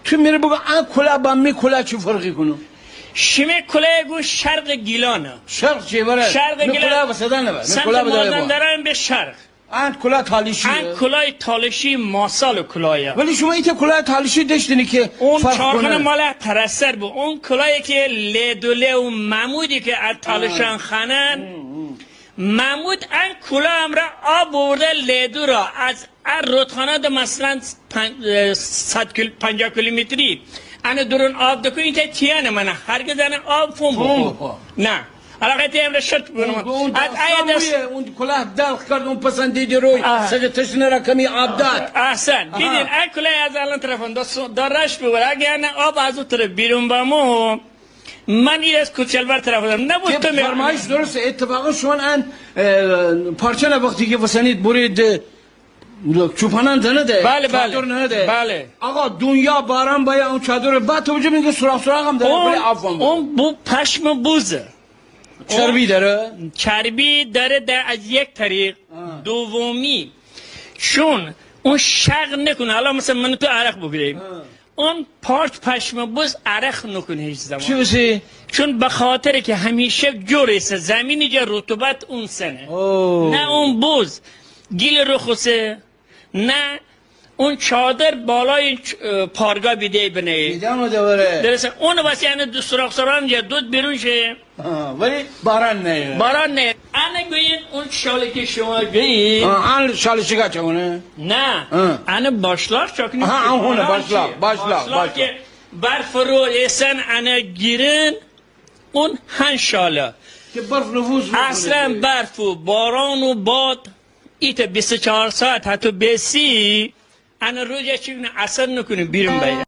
تو میره بگو این کلاه با می کلاه چه فرقی کنه؟ شمی کلاه گو شرق گیلانه. شرق چه بره؟ شرق گیلان. کلاه وسطا نبر. سمت مازندران به شرق. این کلاه تالیشی. این کلاه تالیشی ماسال کلاهیه. ولی شما ایت کلاه تالیشی داشتینی که اون چارخانه مال پرستر بود. اون کلاهی که لیدوله و محمودی که از تالشان خانن محمود این کلاه امرا آب برده لیدو را از رودخانه ده مثلا 50 کیلومتری انا درون آب دکو اینتا تیانه منه هرگز انا آب فون نه علاقه تیم را شرط بکنم اون کلاه دلخ کرد اون پسندیدی روی سجا تشنه را کمی آب داد احسن دیدین این کلاه از الان طرفان دارش ببر اگه انا آب از اون طرف بیرون بامو من این از کچلبر طرف دارم نبود تو فرمایش درسته اتفاقا شما ان پارچه وقتی که وسنید برید چوپانان زنده بله چادر نده بله آقا دنیا باران باید اون چادر بعد تو بجه میگه سراخ هم داره ولی عفو اون بو پشم بوزه چربی داره چربی داره در از یک طریق دومی چون اون شق نکنه حالا مثلا من تو عرق بگیریم اون پارت پشم بوز عرق نکنه هیچ زمان چی بسی؟ چون به خاطر که همیشه جوریسه زمینی جا رطوبت اون سنه نه اون بوز گیل رو خوسه نه اون چادر بالای پارگاه بیده بنه بیدم دوره درسته اون بس یعنی دو سراخ سران یا دود بیرون شه ولی باران نه باران نه انا گوید اون شالی که شما گوید آن شالی چگه چونه؟ نه انا باشلاق چاکنی اونه باشلاق که برف رو ایسن انا گیرن اون هن شاله که برف نفوذ اصلا برف و باران و باد ایت 24 ساعت حتی 20 انا روزی چی اثر نکنه بیرون باید